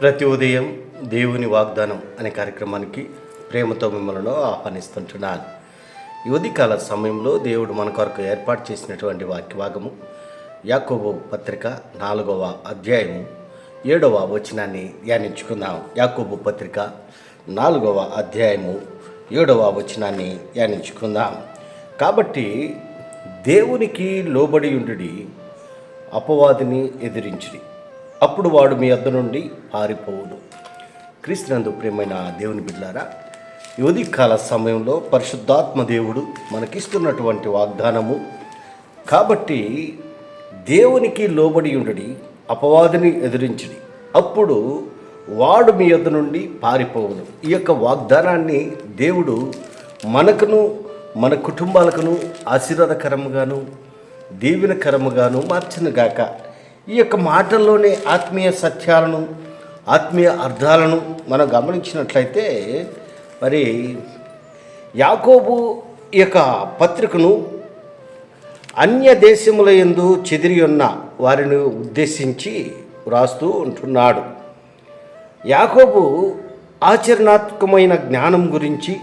ప్రతి ఉదయం దేవుని వాగ్దానం అనే కార్యక్రమానికి ప్రేమతో మిమ్మల్ని ఆహ్వానిస్తుంటున్నాను. ఈ ఉదయకాల సమయంలో దేవుడు మన కొరకు ఏర్పాటు చేసినటువంటి వాక్యభాగము యాకోబు పత్రిక 4వ అధ్యాయము 7వ వచనాన్ని ధ్యానించుకుందాం. యాకోబు పత్రిక 4వ అధ్యాయము 7వ వచనాన్ని ధ్యానించుకుందాం. కాబట్టి దేవునికి లోబడి ఉండుడి, అపవాదిని ఎదిరించుడి, అప్పుడు వాడు మీ వద్ద నుండి పారిపోవును. క్రీస్తునందు ప్రియమైన దేవుని బిడ్డలారా, ఈ ఉదయకాల సమయంలో పరిశుద్ధాత్మ దేవుడు మనకిస్తున్నటువంటి వాగ్దానము. కాబట్టి దేవునికి లోబడి ఉండుడి, అపవాదిని ఎదిరించుడి, అప్పుడు వాడు మీ వద్ద నుండి పారిపోవును. ఈ యొక్క వాగ్దానాన్ని దేవుడు మనకును మన కుటుంబాలకును ఆశీర్వాదకరముగాను దీవెనకరముగాను మార్చునుగాక. ఈ యొక్క మాటల్లోనే ఆత్మీయ సత్యాలను, ఆత్మీయ అర్థాలను మనం గమనించినట్లయితే, మరి యాకోబు ఈ యొక్క పత్రికను అన్య దేశముల యందు చెదిరి ఉన్న వారిని ఉద్దేశించి వ్రాస్తూ ఉంటున్నాడు. యాకోబు ఆచరణాత్మకమైన జ్ఞానం గురించి,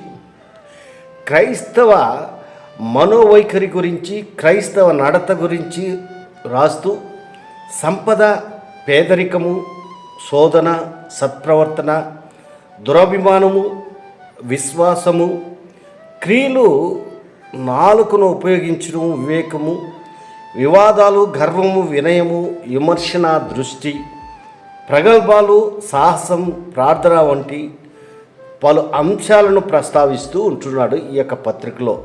క్రైస్తవ మనోవైఖరి గురించి, క్రైస్తవ నడత గురించి రాస్తూ సంపద, పేదరికము, శోధన, సత్ప్రవర్తన, దురభిమానము, విశ్వాసము, క్రియలు, నాలుకను ఉపయోగించడం, వివేకము, వివాదాలు, గర్వము, వినయము, విమర్శన, దృష్టి, ప్రగల్భాలు, సాహసం, ప్రార్థన వంటి పలు అంశాలను ప్రస్తావిస్తూ ఉంటున్నాడు. ఈ యొక్క పత్రికలో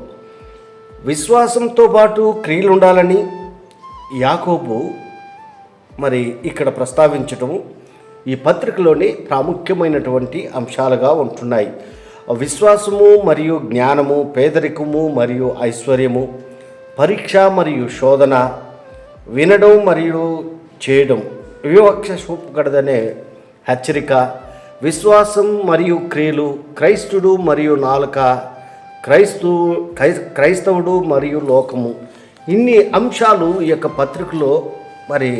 విశ్వాసంతో పాటు క్రియలు ఉండాలని యాకోబు మరి ఇక్కడ ప్రస్తావించటము ఈ పత్రికలోని ప్రాముఖ్యమైనటువంటి అంశాలుగా ఉంటున్నాయి. విశ్వాసము మరియు జ్ఞానము, పేదరికము మరియు ఐశ్వర్యము, పరీక్ష మరియు శోధన, వినడం మరియు చేయడం, వివక్ష చూపకూడదనే హెచ్చరిక, విశ్వాసం మరియు క్రియలు, క్రైస్తుడు మరియు నాలుక, క్రైస్తవుడు మరియు లోకము. ఇన్ని అంశాలు ఈ యొక్క పత్రికలో మరి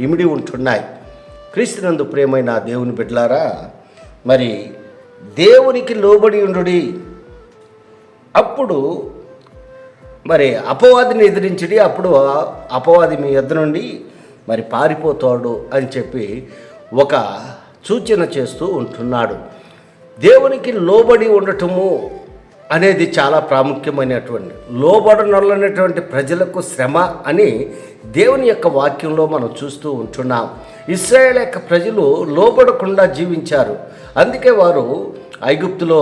ఇమిడి ఉంటున్నాయి. క్రీస్తునందు ప్రియమైన దేవుని బిడ్డలారా, మరి దేవునికి లోబడి ఉండుడి, అప్పుడు మరి అపవాదిని ఎదిరించుడి, అప్పుడు అపవాది మీ యొద్ద నుండి మరి పారిపోతాడు అని చెప్పి ఒక సూచన చేస్తూ ఉంటున్నాడు. దేవునికి లోబడి ఉండటము అనేది చాలా ప్రాముఖ్యమైనటువంటి, లోబడనొల్లనటువంటి ప్రజలకు శ్రమ అని దేవుని యొక్క వాక్యంలో మనం చూస్తూ ఉంటున్నాం. ఇశ్రాయేల్ యొక్క ప్రజలు లోబడకుండా జీవించారు. అందుకే వారు ఐగుప్తులో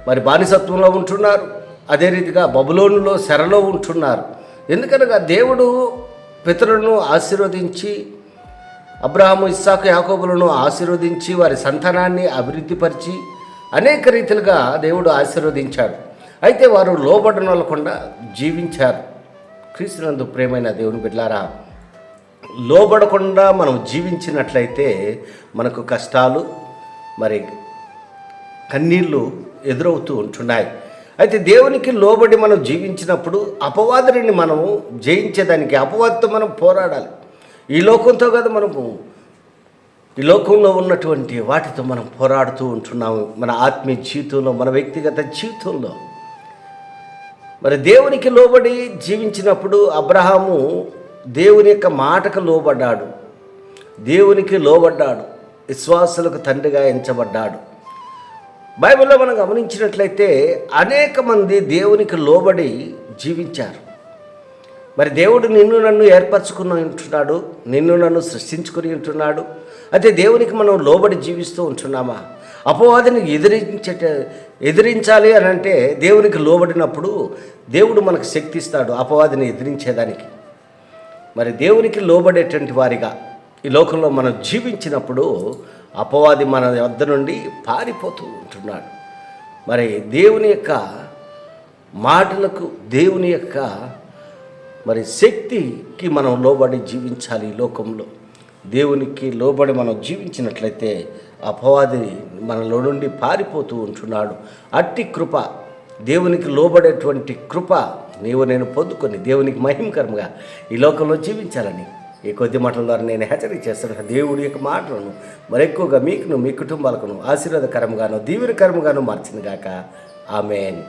మరి బానిసత్వంలో ఉంటున్నారు, అదే రీతిగా బబులోనులో చెరలో ఉంటున్నారు. ఎందుకనగా దేవుడు పితరులను ఆశీర్వదించి, అబ్రహాము, ఇస్సాకు, యాకోబులను ఆశీర్వదించి వారి సంతానాన్ని అభివృద్ధిపరిచి అనేక రీతిలుగా దేవుడు ఆశీర్వదించాడు. అయితే వారు లోబడనొల్లకుండా జీవించారు. క్రీస్తునందు ప్రియమైన దేవుని బిడ్డలారా, లోబడకుండా మనం జీవించినట్లయితే మనకు కష్టాలు మరి కన్నీళ్ళు ఎదురవుతూ ఉంటున్నాయి. అయితే దేవునికి లోబడి మనం జీవించినప్పుడు అపవాదిని మనము జయించేదానికి, అపవాదితో మనం పోరాడాలి. ఈ లోకంతో కదా మనము, ఈ లోకంలో ఉన్నటువంటి వాటితో మనం పోరాడుతూ ఉంటున్నాము. మన ఆత్మీయ జీవితంలో, మన వ్యక్తిగత జీవితంలో మరి దేవునికి లోబడి జీవించినప్పుడు అబ్రహాము దేవుని యొక్క మాటకు లోబడ్డాడు, దేవునికి లోబడ్డాడు, విశ్వాసులకు తండ్రిగా ఎంచబడ్డాడు. బైబిల్లో మనం గమనించినట్లయితే అనేక మంది దేవునికి లోబడి జీవించారు. మరి దేవుడు నిన్ను నన్ను ఏర్పరచుకుని ఉంటున్నాడు, నిన్ను నన్ను సృష్టించుకుని ఉంటున్నాడు. అయితే దేవునికి మనం లోబడి జీవిస్తూ ఉంటున్నామా? అపవాదిని ఎదిరించాలి అని అంటే దేవునికి లోబడినప్పుడు దేవుడు మనకు శక్తి ఇస్తాడు అపవాదిని ఎదిరించేదానికి. మరి దేవునికి లోబడేటువంటి వారిగా ఈ లోకంలో మనం జీవించినప్పుడు అపవాది మన వద్ద నుండి పారిపోతూ ఉంటున్నాడు. మరి దేవుని యొక్క మాటలకు, దేవుని యొక్క మరి శక్తికి మనం లోబడి జీవించాలి. ఈ లోకంలో దేవునికి లోబడి మనం జీవించినట్లయితే అపవాది మనలో నుండి పారిపోతూ ఉంటున్నాడు. అట్టి కృప, దేవునికి లోబడేటువంటి కృప నీవు నేను పొందుకొని దేవునికి మహిమకరంగా ఈ లోకంలో జీవించాలని ఈ కొద్ది మాటల ద్వారా నేను హెచ్చరిక చేస్తున్నాను. దేవుడి యొక్క మాటలను మరెక్కువగా మీకును మీ కుటుంబాలకును ఆశీర్వాదకరంగాను దీవెనకరంగాను మార్చింది గాక. ఆమేన్.